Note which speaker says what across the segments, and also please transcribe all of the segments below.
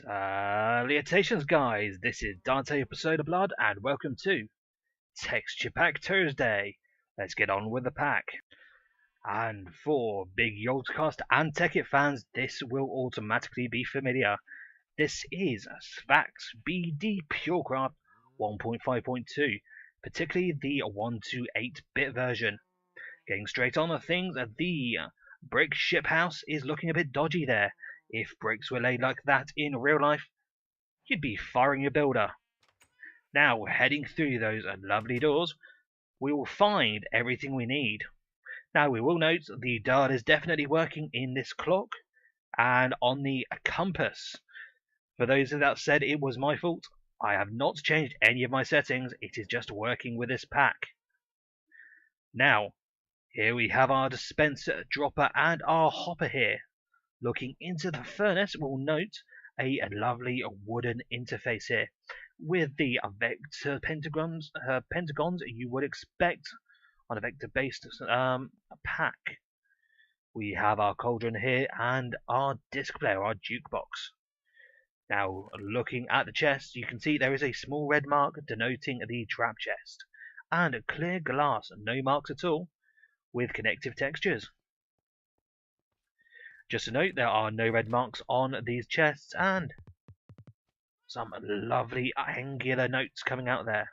Speaker 1: Saaaalutations guys, this is Dante of Solablood and welcome to Texture Pack Thursday. Let's get on with the pack. And for big Yoltcast and Tekkit fans, this will automatically be familiar. This is Sphax BD Purecraft 1.5.2, particularly the 1 to 8-bit version. Getting straight on with things, the brick ship house is looking a bit dodgy there. If bricks were laid like that in real life, you'd be firing your builder. Now, heading through those lovely doors, we will find everything we need. Now, we will note the dial is definitely working in this clock and on the compass. For those that said it was my fault, I have not changed any of my settings. It is just working with this pack. Now, here we have our dispenser, dropper, and our hopper here. Looking into the furnace, we'll note a lovely wooden interface here with the vector pentagons you would expect on a vector-based pack. We have our cauldron here and our disc player, our jukebox. Now, looking at the chest, you can see there is a small red mark denoting the trap chest, and clear glass, no marks at all, with connective textures. Just a note, there are no red marks on these chests, and some lovely angular notes coming out there.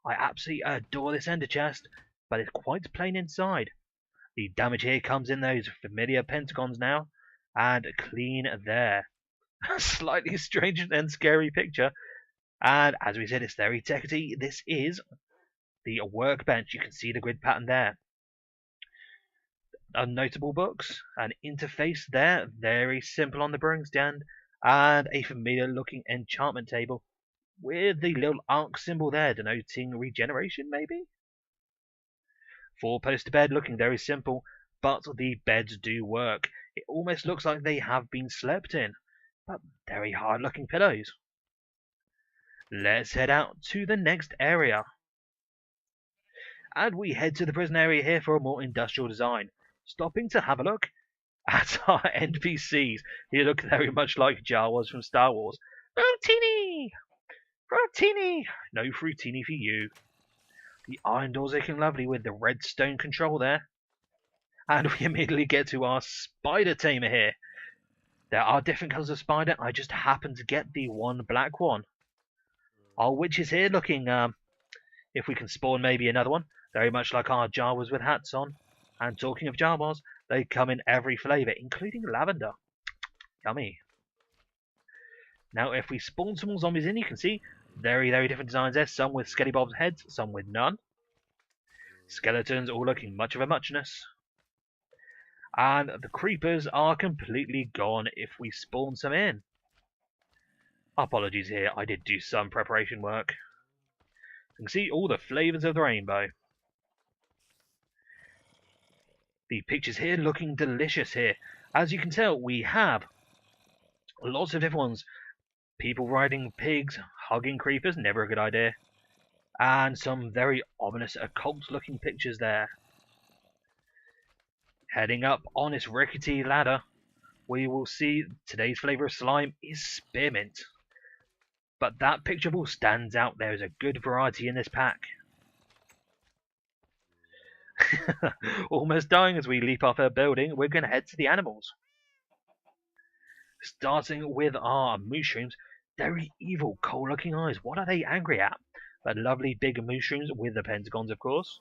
Speaker 1: I absolutely adore this ender chest, but it's quite plain inside. The damage here comes in those familiar pentagons now, and clean there. Slightly strange and scary picture, and as we said, it's very Tekkity. This is the workbench. You can see the grid pattern there. Unnotable books, an interface there, very simple on the brewing stand, and a familiar looking enchantment table with the little arc symbol there denoting regeneration, maybe? 4-poster bed, looking very simple, but the beds do work. It almost looks like they have been slept in, but very hard looking pillows. Let's head out to the next area. And we head to the prison area here for a more industrial design. Stopping to have a look at our NPCs. They look very much like Jawas from Star Wars. Fruitini! Fruitini! No Fruitini for you. The iron doors looking lovely with the redstone control there. And we immediately get to our spider tamer here. There are different colours of spider. I just happen to get the one black one. Our witches here looking, if we can spawn maybe another one. Very much like our Jawas with hats on. And talking of Jawas, they come in every flavour, including lavender. Yummy. Now, if we spawn some more zombies in, you can see very, very different designs there. Some with Skelly-Bob's heads, some with none. Skeletons all looking much of a muchness. And the creepers are completely gone if we spawn some in. Apologies here, I did do some preparation work. You can see all the flavours of the rainbow. The pictures here looking delicious here. As you can tell, we have lots of different ones. People riding pigs, hugging creepers, never a good idea. And some very ominous occult looking pictures there. Heading up on this rickety ladder, we will see today's flavour of slime is spearmint. But that picture ball stands out. There is a good variety in this pack. Almost dying as we leap off our building, we're going to head to the animals. Starting with our mushrooms, very evil, cold looking eyes. What are they angry at? The lovely big mushrooms with the pentagons, of course.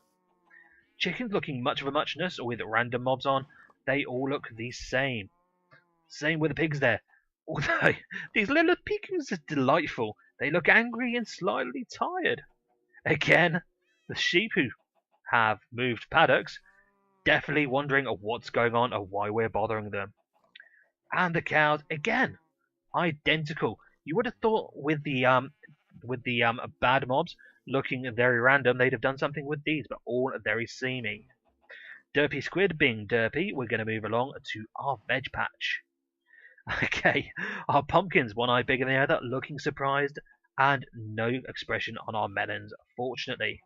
Speaker 1: Chickens looking much of a muchness with random mobs on. They all look the same. Same with the pigs there. Although these little pigs are delightful. They look angry and slightly tired. Again, the sheep who have moved paddocks, definitely wondering what's going on or why we're bothering them. And the cows, again, identical. You would have thought with the bad mobs looking very random, they'd have done something with these, but all very samey. Derpy squid being derpy, we're going to move along to our veg patch. Okay, our pumpkins, one eye bigger than the other, looking surprised, and no expression on our melons, fortunately.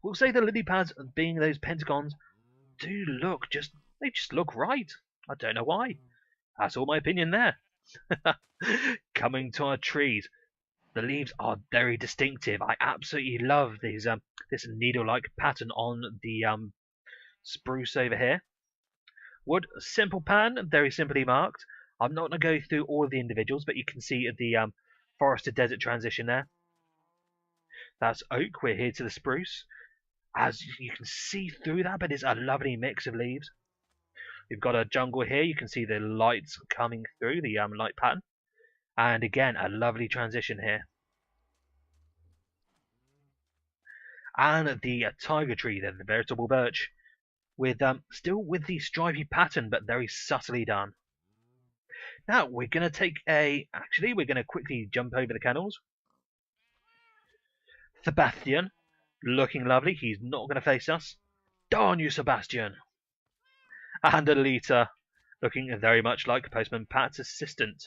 Speaker 1: We'll say the lily pads, being those pentagons, do look they just look right. I don't know why. That's all my opinion there. Coming to our trees. The leaves are very distinctive. I absolutely love these this needle-like pattern on the spruce over here. Wood, simple pattern, very simply marked. I'm not going to go through all of the individuals, but you can see the forest to desert transition there. That's oak. We're here to the spruce. As you can see through that, but it's a lovely mix of leaves. We've got a jungle here. You can see the lights coming through, the light pattern. And again, a lovely transition here. And the tiger tree, then the veritable birch, with still with the stripy pattern, but very subtly done. Now we're going to take actually we're going to quickly jump over the kennels. Sebastian, looking lovely. He's not going to face us. Darn you, Sebastian. And Alita, looking very much like Postman Pat's assistant.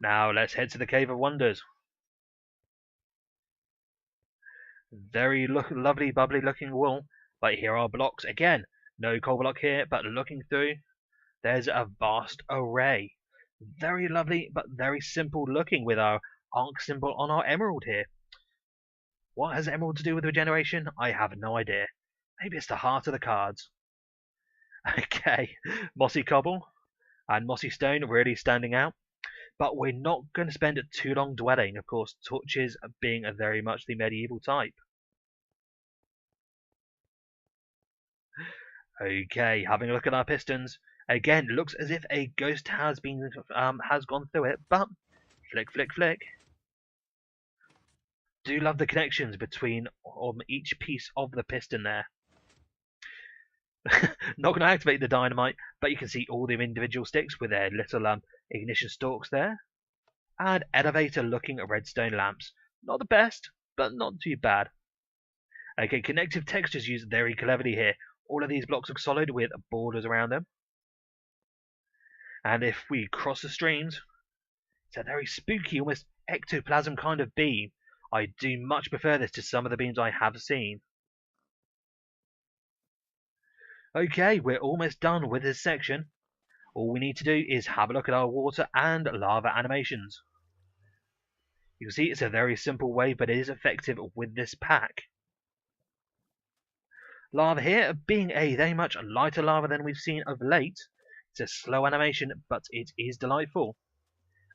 Speaker 1: Now let's head to the Cave of Wonders. Very lovely, bubbly looking wall. But here are blocks again. No coal block here, but looking through, there's a vast array. Very lovely, but very simple looking with our arc symbol on our emerald here. What has emerald to do with regeneration? I have no idea. Maybe it's the heart of the cards. Okay, mossy cobble and mossy stone really standing out. But we're not going to spend too long dwelling, of course, torches being very much the medieval type. Okay, having a look at our pistons. Again, looks as if a ghost has gone through it, but flick, flick, flick. Do love the connections between each piece of the piston there. Not going to activate the dynamite, but you can see all the individual sticks with their little ignition stalks there. And elevator looking at redstone lamps. Not the best, but not too bad. Okay, connective textures used very cleverly here. All of these blocks are solid with borders around them. And if we cross the streams, it's a very spooky, almost ectoplasm kind of beam. I do much prefer this to some of the beams I have seen. Okay, we're almost done with this section. All we need to do is have a look at our water and lava animations. You can see it's a very simple way, but it is effective with this pack. Lava here being a very much lighter lava than we've seen of late. It's a slow animation, but it is delightful.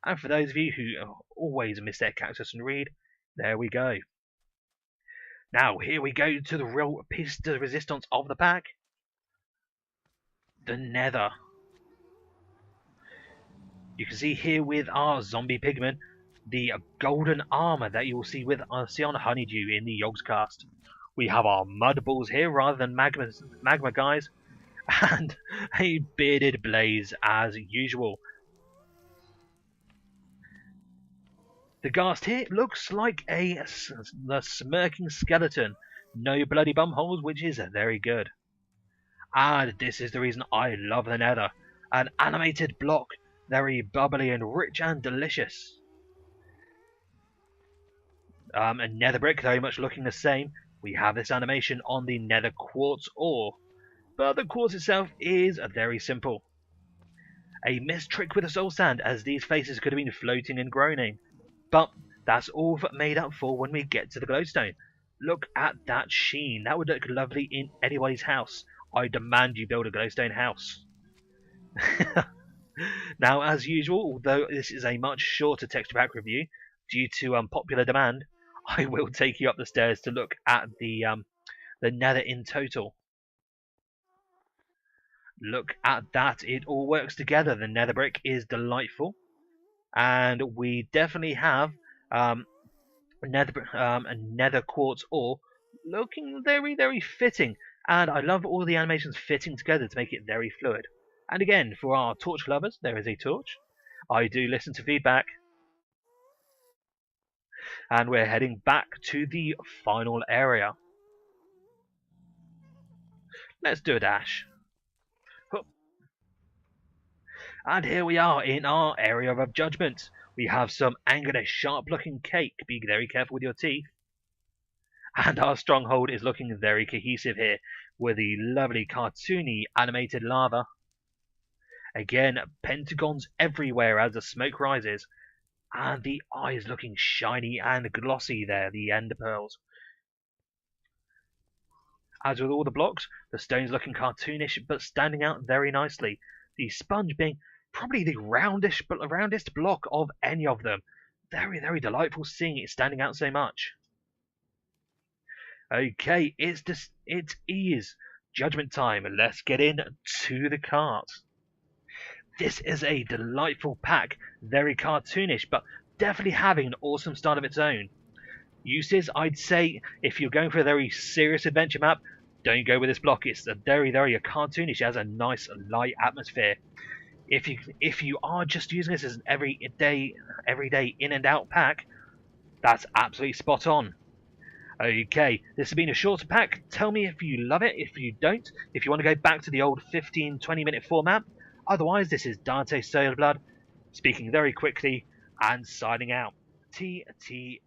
Speaker 1: And for those of you who always miss their cactus and reed, there we go. Now here we go to the real piece de resistance of the pack. The Nether. You can see here with our zombie pigmen the golden armor that you will see on Honeydew in the Yogscast. We have our mud balls here rather than magma guys, and a bearded blaze as usual. The ghast here looks like the smirking skeleton. No bloody bum holes, which is very good. And this is the reason I love the Nether. An animated block, very bubbly and rich and delicious. A nether brick, very much looking the same. We have this animation on the nether quartz ore, but the quartz itself is very simple. A missed trick with the soul sand, as these faces could have been floating and groaning, but that's all made up for when we get to the glowstone. Look at that sheen. That would look lovely in anybody's house. I demand you build a glowstone house. Now, as usual, although this is a much shorter texture pack review, due to popular demand, I will take you up the stairs to look at the nether in total. Look at that, it all works together. The nether brick is delightful, and we definitely have a nether quartz ore looking very, very fitting. And I love all the animations fitting together to make it very fluid. And again, for our torch lovers, there is a torch. I do listen to feedback. And we're heading back to the final area. Let's do a dash. And here we are in our area of judgment. We have some angular, sharp-looking cake. Be very careful with your teeth. And our stronghold is looking very cohesive here, with the lovely cartoony animated lava. Again, pentagons everywhere as the smoke rises, and the eyes looking shiny and glossy there, the ender pearls. As with all the blocks, the stones looking cartoonish but standing out very nicely, the sponge being probably the roundest block of any of them. Very, very delightful seeing it standing out so much. Okay, it is judgment time. Let's get in to the cards. This is a delightful pack, very cartoonish, but definitely having an awesome style of its own. Uses, I'd say, if you're going for a very serious adventure map, don't go with this block. It's a very, very cartoonish. It has a nice light atmosphere. If you are just using this as an everyday in and out pack, that's absolutely spot on. Okay, this has been a shorter pack. Tell me if you love it, if you don't, if you want to go back to the old 15-20 minute format. Otherwise, this is Dante Solablood speaking very quickly and signing out. TTFN.